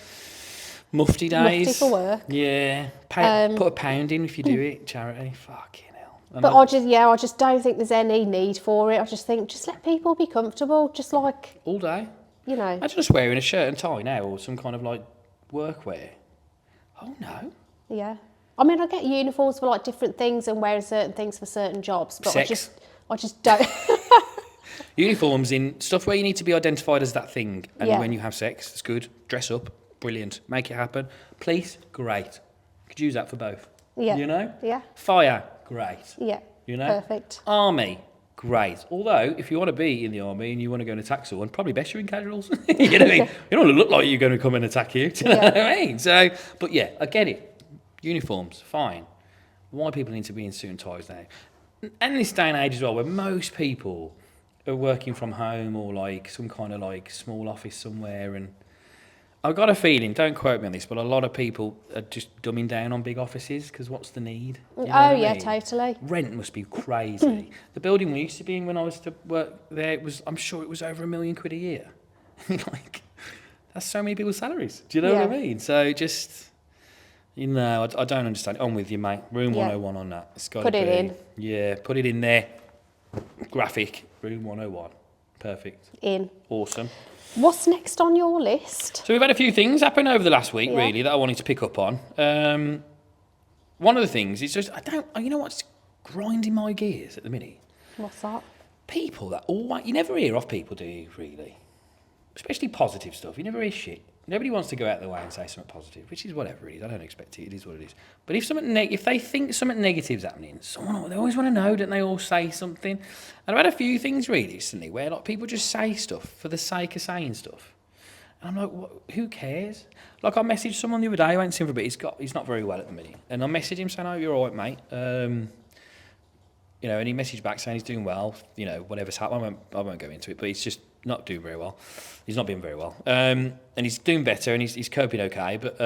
S1: mufti days.
S2: Mufti for work.
S1: Yeah. Put a £1 in if you do it. Charity. Fucking hell.
S2: But I just don't think there's any need for it. I just think, just let people be comfortable. Just like,
S1: all day.
S2: you know.
S1: Imagine just wearing a shirt and tie now or some kind of like workwear. Oh, no.
S2: Yeah. I mean, I get uniforms for like different things and wearing certain things for certain jobs. But
S1: Sex.
S2: I just don't.
S1: Uniforms in stuff where you need to be identified as that thing. And
S2: Yeah.
S1: when you have sex, it's good. Dress up. Brilliant. Make it happen. Police, great. Could use that for both.
S2: Yeah.
S1: You know?
S2: Yeah.
S1: Fire, great.
S2: Yeah.
S1: You know?
S2: Perfect.
S1: Army, great. Although, if you want to be in the army and you want to go and attack someone, probably best you're in casuals. You know what I mean? You don't look like you're going to come and attack you. Do you know what I mean? So, but yeah, I get it. Uniforms, fine. Why people need to be in suit and ties now? And in this day and age as well, where most people are working from home or like some kind of like small office somewhere, and I've got a feeling, don't quote me on this, but a lot of people are just dumbing down on big offices because what's the need? You know what I mean?
S2: Totally.
S1: Rent must be crazy. The building we used to be in when I was to work there, I'm sure it was over £1 million a year. Like, that's so many people's salaries. Do you know what I mean? So just, I don't understand. I'm with you, mate. Room 101 on that. It's got to be.
S2: Put it in.
S1: Yeah, put it in there. Graphic. Room 101. Perfect.
S2: In.
S1: Awesome.
S2: What's next on your list?
S1: So we've had a few things happen over the last week, really, that I wanted to pick up on. One of the things is just, you know what's grinding my gears at the minute?
S2: What's that?
S1: People that always, you never hear off people, do you, really? Especially positive stuff. You never hear shit. Nobody wants to go out of their way and say something positive, which is whatever it is. I don't expect it. It is what it is. But if they think something negative's happening, they always want to know, don't they, all say something? And I've had a few things recently where like people just say stuff for the sake of saying stuff. And I'm like, who cares? Like I messaged someone the other day, I went to him for a bit, he's not very well at the minute. And I messaged him saying, oh, you're all right, mate. And he messaged back saying he's doing well, whatever's happened. I won't go into it, but he's just not doing very well. He's not been very well. And he's doing better and he's coping okay, but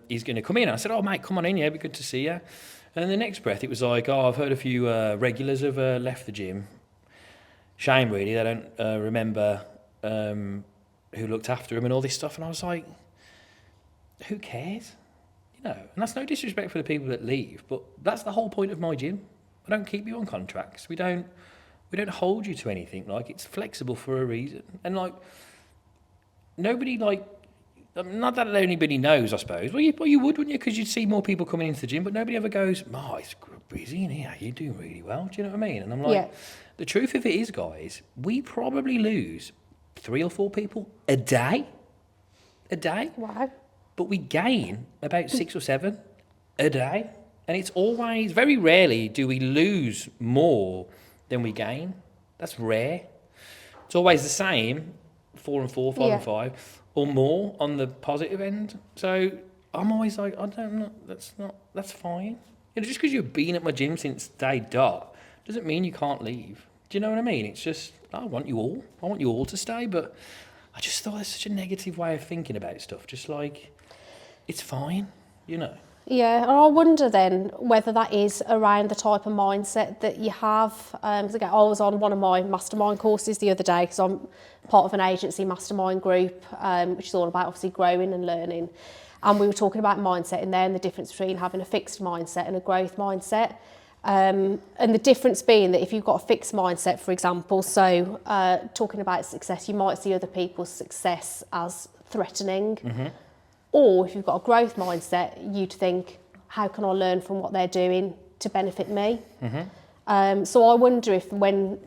S1: he's going to come in. And I said, oh, mate, come on in, it'd be good to see you. And in the next breath, it was like, oh, I've heard a few regulars have left the gym. Shame, really, they don't remember who looked after him and all this stuff. And I was like, who cares? And that's no disrespect for the people that leave, but that's the whole point of my gym. I don't keep you on contracts. We don't hold you to anything. Like, it's flexible for a reason. And like, nobody not that anybody knows, I suppose. Well, you would, wouldn't you? Because you'd see more people coming into the gym, but nobody ever goes, oh, it's busy in here. You're doing really well. Do you know what I mean? And I'm like, the truth of it is, guys, we probably lose 3 or 4 people a day. A day.
S2: Wow.
S1: But we gain about 6 or 7 a day. And it's always, very rarely do we lose more than we gain. That's rare. It's always the same, 4 and 4, 5 and 5, or more on the positive end. So I'm always like, I don't know, that's fine. You know, just because you've been at my gym since day dot doesn't mean you can't leave. Do you know what I mean? It's just, I want you all to stay, but I just thought it's such a negative way of thinking about stuff. Just like, it's fine, you know.
S2: Yeah, and I wonder then whether that is around the type of mindset that you have. 'Cause again, I was on one of my mastermind courses the other day because I'm part of an agency mastermind group, which is all about obviously growing and learning. And we were talking about mindset in there and the difference between having a fixed mindset and a growth mindset. And the difference being that if you've got a fixed mindset, for example, so talking about success, you might see other people's success as threatening.
S1: Mm-hmm.
S2: Or if you've got a growth mindset, you'd think, how can I learn from what they're doing to benefit me?
S1: Mm-hmm.
S2: So I wonder if when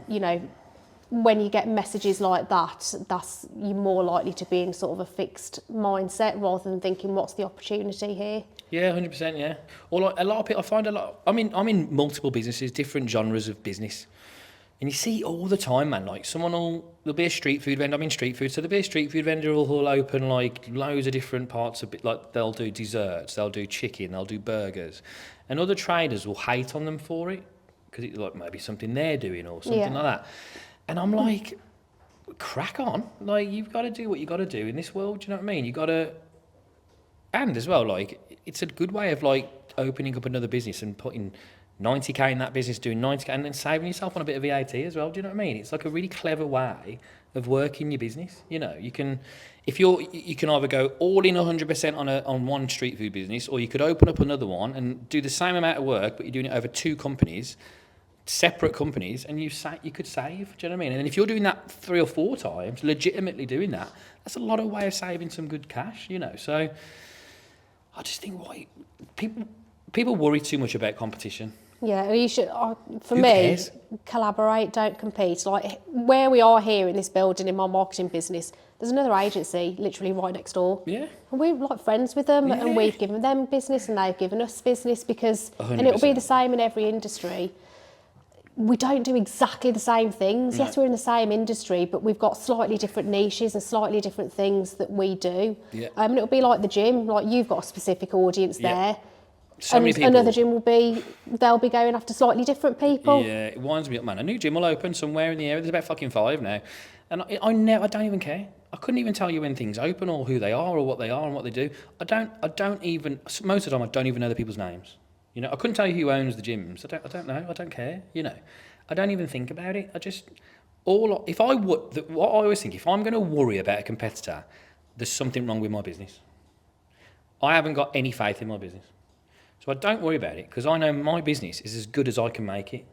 S2: you get messages like that, that's you're more likely to be in sort of a fixed mindset rather than thinking, what's the opportunity here?
S1: Yeah, 100%, yeah. Or like a lot of people, I find I'm in multiple businesses, different genres of business. And you see all the time, man, like there'll be a street food vendor, I'm in street food, so there'll be a street food vendor who'll open like loads of different parts of it, like they'll do desserts, they'll do chicken, they'll do burgers. And other traders will hate on them for it, because it's like maybe something they're doing or something like that. And I'm like, crack on. Like, you've got to do what you got to do in this world, do you know what I mean? You got to, and as well, like, it's a good way of like opening up another business and putting 90k in that business, doing 90k, and then saving yourself on a bit of VAT as well. Do you know what I mean? It's like a really clever way of working your business. You know, you can, you can either go all in 100% on one street food business, or you could open up another one and do the same amount of work, but you're doing it over two companies, separate companies, and you could save. Do you know what I mean? And if you're doing that 3 or 4 times, legitimately doing that, that's a lot of way of saving some good cash. You know, so I just think why people worry too much about competition.
S2: Yeah, you should. For
S1: Who
S2: me,
S1: cares?
S2: collaborate, don't compete. Like where we are here in this building, in my marketing business, there's another agency literally right next door.
S1: Yeah.
S2: And we're like friends with them,
S1: Yeah.
S2: and we've given them business, and they've given us business because, and it'll be
S1: 100%.
S2: the same in every industry. We don't do exactly the same things.
S1: No.
S2: Yes, we're in the same industry, but we've got slightly different niches and slightly different things that we do.
S1: Yeah.
S2: And it'll be like the gym. Like you've got a specific audience
S1: Yeah.
S2: there.
S1: So many people.
S2: Another gym they'll be going after slightly different people.
S1: Yeah, it winds me up, man. A new gym will open somewhere in the area. There's about fucking 5 now. And I don't even care. I couldn't even tell you when things open or who they are or what they are and what they do. I don't even, most of the time, I don't even know the people's names. You know, I couldn't tell you who owns the gyms. I don't know. I don't care. You know, I don't even think about it. What I always think, if I'm going to worry about a competitor, there's something wrong with my business. I haven't got any faith in my business. So I don't worry about it because I know my business is as good as I can make it.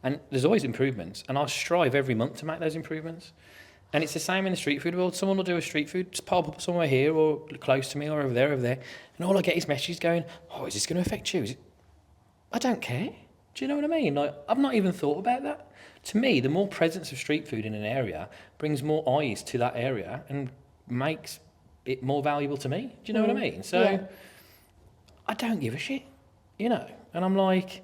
S1: And there's always improvements. And I strive every month to make those improvements. And it's the same in the street food world. Someone will do a street food, just pop up somewhere here or close to me or over there. And all I get is messages going, oh, is this going to affect you? I don't care. Do you know what I mean? Like, I've not even thought about that. To me, the more presence of street food in an area brings more eyes to that area and makes it more valuable to me. Do you know what I mean? So
S2: Yeah.
S1: I don't give a shit. You know, and I'm like...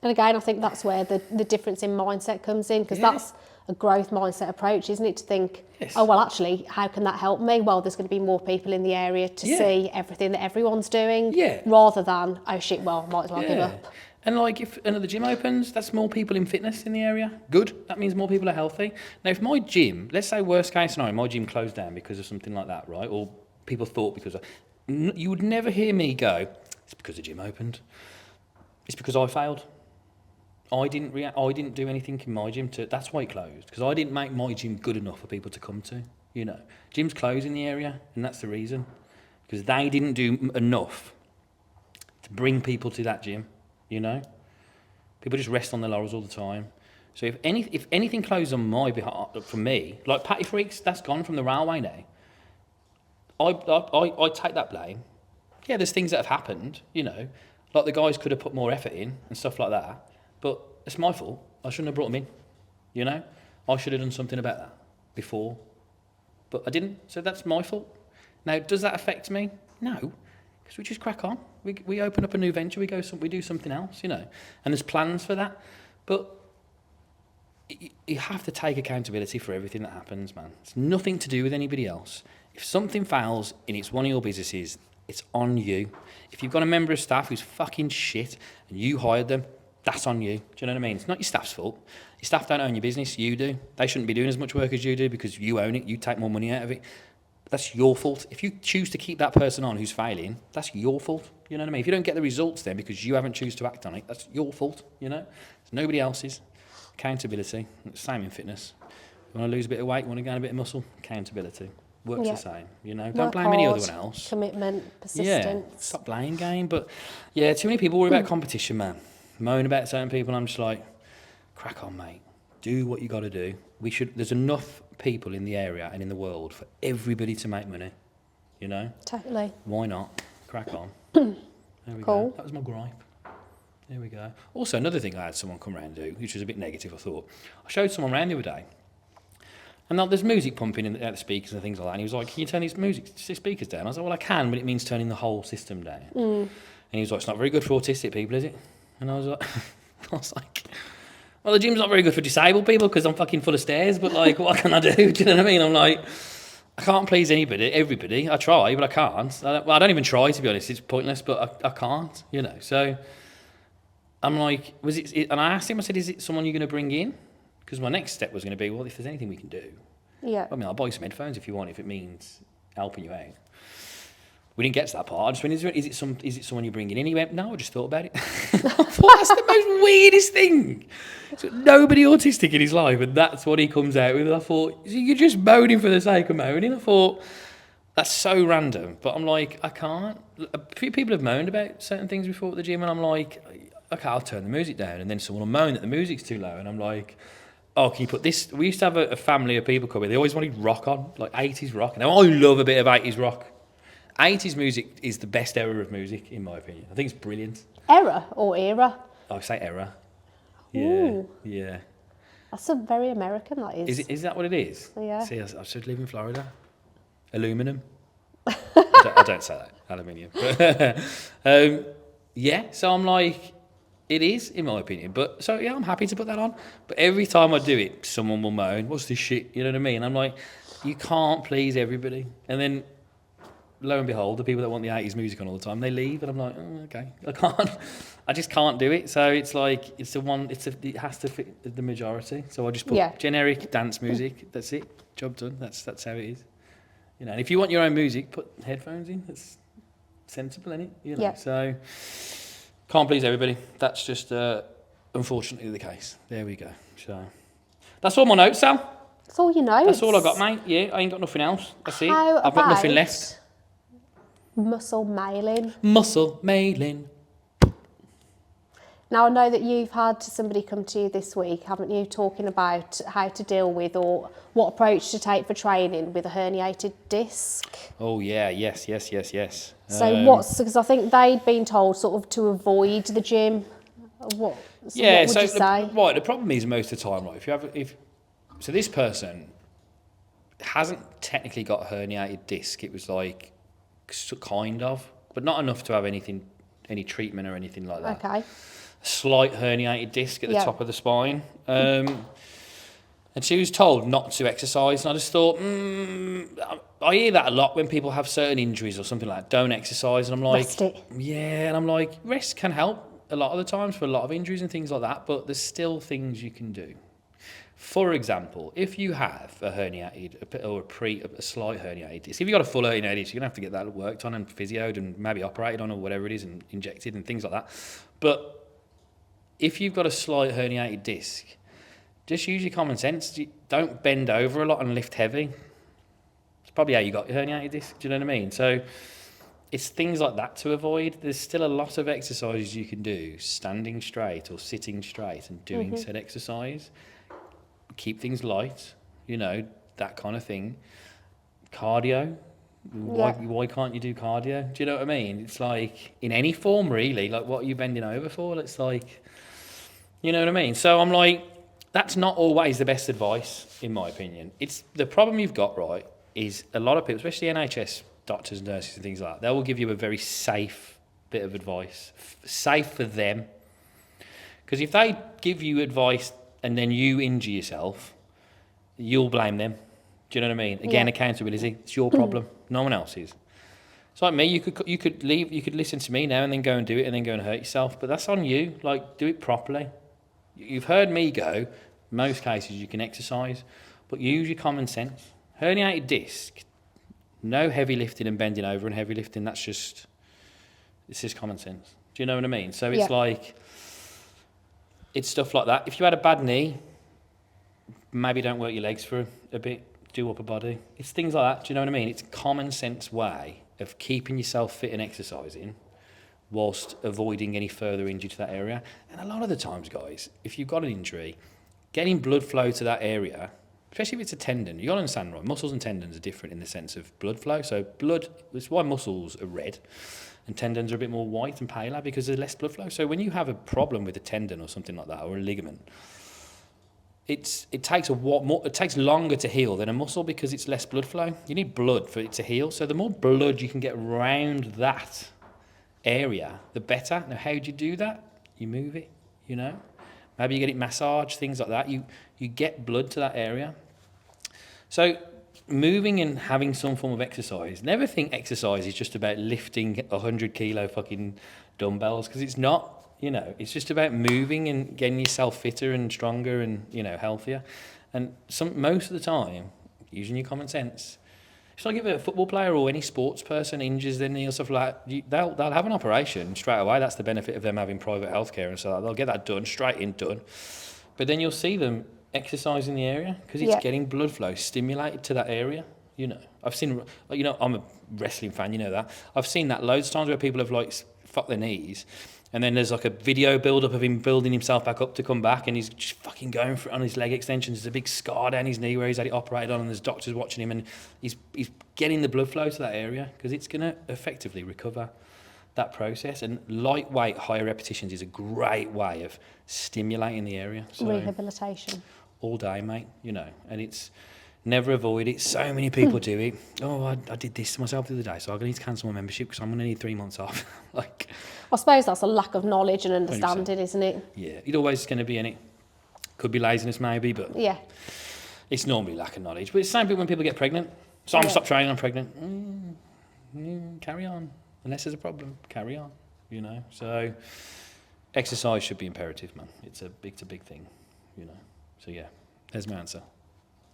S2: And again, I think that's where the difference in mindset comes in, because
S1: Yeah.
S2: that's a growth mindset approach, isn't it? To think,
S1: Yes.
S2: oh, well, actually, how can that help me? Well, there's going to be more people in the area to
S1: Yeah.
S2: see everything that everyone's doing,
S1: Yeah.
S2: rather than, oh, shit, well, I might as well give
S1: Yeah.
S2: up.
S1: And like if another gym opens, that's more people in fitness in the area. Good. That means more people are healthy. Now, if my gym, let's say worst case scenario, my gym closed down because of something like that, right? Or people thought because of... You would never hear me go, it's because the gym opened. It's because I failed. I didn't do anything in my gym that's why it closed. Because I didn't make my gym good enough for people to come to, you know. Gyms close in the area, and that's the reason. Because they didn't do enough to bring people to that gym, you know. People just rest on their laurels all the time. So if anything closes on my behalf, for me, like Patty Freaks, that's gone from the railway now. I take that blame. Yeah, there's things that have happened, you know. Like the guys could have put more effort in and stuff like that. But it's my fault. I shouldn't have brought them in, you know. I should have done something about that before. But I didn't, so that's my fault. Now, does that affect me? No, because we just crack on. We open up a new venture, we do something else, you know. And there's plans for that. But you have to take accountability for everything that happens, man. It's nothing to do with anybody else. If something fails and it's one of your businesses, it's on you. If you've got a member of staff who's fucking shit and you hired them, that's on you. Do you know what I mean? It's not your staff's fault. Your staff don't own your business, you do. They shouldn't be doing as much work as you do because you own it, you take more money out of it. That's your fault. If you choose to keep that person on who's failing, that's your fault. You know what I mean? If you don't get the results then because you haven't chosen to act on it, that's your fault, you know? It's nobody else's. Accountability. Same in fitness. You want to lose a bit of weight, you want to gain a bit of muscle, accountability. Works the same, you know? Don't blame anyone else.
S2: Commitment, persistence.
S1: Yeah, stop blame game. But yeah, too many people worry about competition, man. Moan about certain people, and I'm just like, crack on, mate. Do what you got to do. There's enough people in the area and in the world for everybody to make money, you know?
S2: Totally.
S1: Why not? Crack on. There we
S2: Cool.
S1: go. That was my gripe. There we go. Also, another thing I had someone come round and do, which was a bit negative, I thought. I showed someone round the other day, and there's music pumping out the speakers and things like that, and he was like, can you turn these speakers down? I was like, well, I can, but it means turning the whole system down. And he was like, it's not very good for autistic people, is it? And I was like, well, the gym's not very good for disabled people because I'm fucking full of stairs, but like, what can I do? Do you know what I mean? I'm like, I can't please everybody. I try, but I can't. I don't even try, to be honest. It's pointless, but I can't, you know. So I'm like, and I asked him, I said, is it someone you're going to bring in? Because my next step was going to be, well, if there's anything we can do.
S2: Yeah.
S1: I mean, I'll buy you some headphones if you want, if it means helping you out. We didn't get to that part. I just went, is it someone you're bringing in? He went, no, I just thought about it. I thought, that's the most weirdest thing. So nobody autistic in his life, and that's what he comes out with. And I thought, you're just moaning for the sake of moaning. I thought, that's so random. But I'm like, I can't. A few people have moaned about certain things before at the gym, and I'm like, okay, I'll turn the music down. And then someone will moan that the music's too low, and I'm like, oh, can you put this? We used to have a family of people come in. They always wanted rock on, like 80s rock. And I love a bit of 80s rock. 80s music is the best era of music, in my opinion. I think it's brilliant.
S2: Era or era?
S1: I say era. Yeah,
S2: Ooh.
S1: yeah.
S2: That's a very American, that is.
S1: Is that what it is?
S2: Yeah.
S1: See, I should live in Florida. Aluminum. I don't say that. Aluminium. Yeah, so I'm like, it is, in my opinion. But so yeah, I'm happy to put that on. But every time I do it, someone will moan, what's this shit? You know what I mean? I'm like, you can't please everybody. And then lo and behold, the people that want the 80s music on all the time, they leave, and I'm like, oh, okay, I just can't do it. So it's like, it has to fit the majority. So I just put generic dance music. That's it. Job done. That's how it is. You know, and if you want your own music, put headphones in. That's sensible, isn't it? You know.
S2: Yeah.
S1: So can't please everybody. That's just unfortunately the case. There we go. So that's all my notes, Sal.
S2: That's all you know.
S1: That's all I got, mate. Yeah, I ain't got nothing else. That's it.
S2: How
S1: I've got nothing
S2: about
S1: left.
S2: Muscle mailing.
S1: Muscle mailing.
S2: Now, I know that you've had somebody come to you this week, haven't you, talking about how to deal with or what approach to take for training with a herniated disc.
S1: Oh, yeah, yes.
S2: So because I think they'd been told sort of to avoid the gym. What would you say?
S1: The problem is most of the time, right, so this person hasn't technically got a herniated disc, it was like, kind of, but not enough to have any treatment or anything like that.
S2: Okay.
S1: Slight herniated disc at the top of the spine. And she was told not to exercise, and I just thought, I hear that a lot when people have certain injuries or something like that, don't exercise, and I'm like,
S2: rest it.
S1: Yeah, and I'm like, rest can help a lot of the times for a lot of injuries and things like that, but there's still things you can do. For example, if you have a herniated or a slight herniated disc, if you've got a full herniated disc, you're going to have to get that worked on and physioed and maybe operated on or whatever it is and injected and things like that. But if you've got a slight herniated disc, just use your common sense. Don't bend over a lot and lift heavy. It's probably how you got your herniated disc. Do you know what I mean? So it's things like that to avoid. There's still a lot of exercises you can do standing straight or sitting straight and doing said exercise. Keep things light, you know, that kind of thing. Cardio. Why can't you do cardio? Do you know what I mean? It's like, in any form, really. Like, what are you bending over for? It's like, you know what I mean? So I'm like, that's not always the best advice, in my opinion. It's the problem you've got, right, is a lot of people, especially NHS doctors, nurses and things like that, they will give you a very safe bit of advice. Safe for them. Because if they give you advice and then you injure yourself, you'll blame them. Do you know what I mean? Again, accountability. It's your problem, no one else's. It's like me. You could leave. You could listen to me now and then go and do it and then go and hurt yourself. But that's on you. Like, do it properly. You've heard me go. Most cases you can exercise, but use your common sense. Herniated disc. No heavy lifting and bending over and heavy lifting. It's just common sense. Do you know what I mean? So it's like, it's stuff like that. If you had a bad knee, maybe don't work your legs for a bit. Do upper body. It's things like that. Do you know what I mean? It's a common sense way of keeping yourself fit and exercising whilst avoiding any further injury to that area. And a lot of the times, guys, if you've got an injury, getting blood flow to that area, especially if it's a tendon, you got to understand, right? Muscles and tendons are different in the sense of blood flow. So that's why muscles are red and tendons are a bit more white and paler, because there's less blood flow. So when you have a problem with a tendon or something like that, or a ligament, it takes longer to heal than a muscle because it's less blood flow. You need blood for it to heal. So the more blood you can get around that area, the better. Now, how do you do that? You move it, you know. Maybe you get it massaged, things like that. You get blood to that area. So moving and having some form of exercise. Never think exercise is just about lifting 100 kilo fucking dumbbells, because it's not. You know, it's just about moving and getting yourself fitter and stronger and, you know, healthier. And most of the time, using your common sense. It's like if a football player or any sports person injures their knee or stuff like that, they'll have an operation straight away. That's the benefit of them having private healthcare and so they'll get that done, straight in, done. But then you'll see them exercising the area because it's getting blood flow stimulated to that area. You know, I've seen, you know, I'm a wrestling fan, you know that. I've seen that loads of times where people have like fucked their knees. And then there's like a video build-up of him building himself back up to come back, and he's just fucking going for it on his leg extensions. There's a big scar down his knee where he's had it operated on, and there's doctors watching him, and he's getting the blood flow to that area because it's going to effectively recover that process. And lightweight, higher repetitions is a great way of stimulating the area. So,
S2: rehabilitation.
S1: All day, mate, you know, and it's never avoid it. So many people do it. Oh, I did this to myself the other day, so I'm going to need to cancel my membership because I'm going to need 3 months off. Like,
S2: I suppose that's a lack of knowledge and understanding,
S1: 100%.
S2: Isn't it?
S1: Yeah, it's always going to be in it. Could be laziness maybe, but it's normally lack of knowledge. But it's the same when people get pregnant. So I'm going to stop training, I'm pregnant. Carry on. Unless there's a problem, carry on, you know. So exercise should be imperative, man. It's a big thing, you know. So yeah, there's my answer.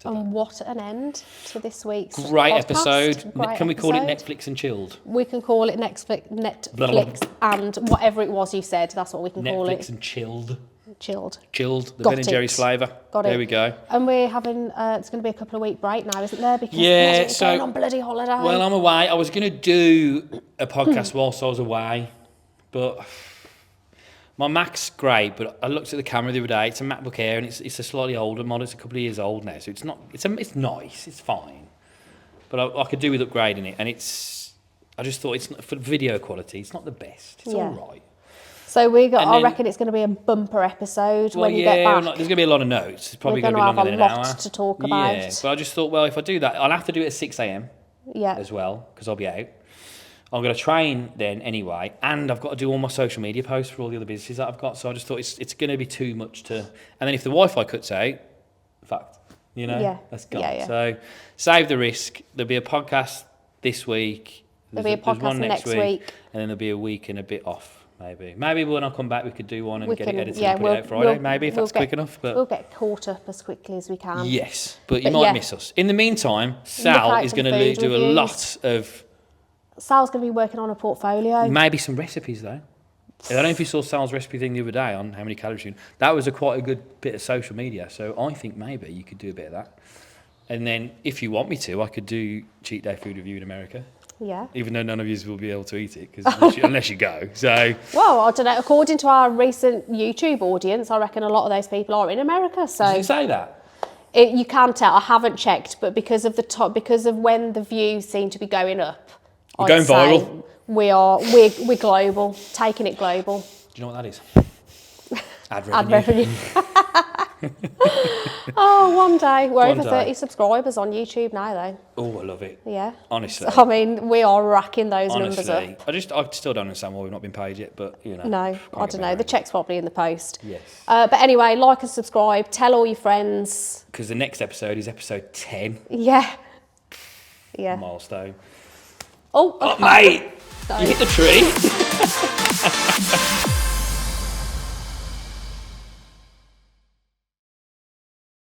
S2: And what an end to this week's
S1: great
S2: podcast.
S1: episode.
S2: Great
S1: Can we call it
S2: episode.
S1: Netflix and chilled?
S2: We can call it Netflix
S1: Blah, blah, blah.
S2: and whatever it was you said. That's what we can call it.
S1: Netflix and chilled.
S2: Chilled.
S1: Chilled. The
S2: Got
S1: Ben and
S2: it.
S1: Jerry's flavour.
S2: Got it.
S1: There we go.
S2: And we're having, it's going to be a couple of week break now, isn't there? Because
S1: Yeah,
S2: we're
S1: so
S2: going on bloody holiday.
S1: Well, I'm away. I was going to do a podcast whilst I was away, but my Mac's great. But I looked at the camera the other day. It's a MacBook Air, and it's a slightly older model. It's a couple of years old now, so it's not. It's nice. It's fine, but I could do with upgrading it. And I just thought it's not, for video quality. It's not the best. It's all right.
S2: So I
S1: then,
S2: reckon it's going to be a bumper episode when you get back.
S1: There's going to be a lot of notes. It's probably
S2: We're
S1: going to be longer than an hour.
S2: have a lot to talk about.
S1: Yeah, but I just thought, well, if I do that, I'll have to do it at 6 a.m. as well, because I'll be out. I'm going to train then anyway, and I've got to do all my social media posts for all the other businesses that I've got. So I just thought it's going to be too much to. And then if the Wi-Fi cuts out, fact, you know, that's gone.
S2: Yeah.
S1: So save the risk. There'll be a podcast this week.
S2: There'll be a podcast next week,
S1: and then there'll be a week and a bit off. Maybe when I come back, we could do one and get it edited and put it out Friday. Maybe if that's quick enough. But
S2: we'll get caught up as quickly as we can.
S1: Yes, but you might miss us. In the meantime, Sal is going to do a lot of.
S2: Sal's going to be working on a portfolio.
S1: Maybe some recipes though. I don't know if you saw Sal's recipe thing the other day on how many calories you. That was quite a good bit of social media. So I think maybe you could do a bit of that. And then if you want me to, I could do cheat day food review in America.
S2: Yeah.
S1: Even though none of you will be able to eat it, because unless you go. So.
S2: Well, I don't know. According to our recent YouTube audience, I reckon a lot of those people are in America. So.
S1: Did you say that?
S2: You can tell. I haven't checked, but because of when the views seem to be going up,
S1: We're going viral.
S2: We're global, taking it global.
S1: Do you know what that is? Ad
S2: Ad
S1: revenue.
S2: revenue. Oh, one day. We're
S1: One
S2: over
S1: day.
S2: 30 subscribers on YouTube now, though.
S1: Oh, I love it.
S2: Yeah.
S1: Honestly.
S2: I mean, we are racking those numbers up.
S1: Honestly, I still don't understand why we've not been paid yet, but you know.
S2: No, I don't know. The check's probably in the post.
S1: Yes.
S2: But anyway, like and subscribe. Tell all your friends.
S1: Because the next episode is episode 10.
S2: Yeah. Yeah.
S1: Milestone.
S2: Oh,
S1: Oh, mate! You hit the tree.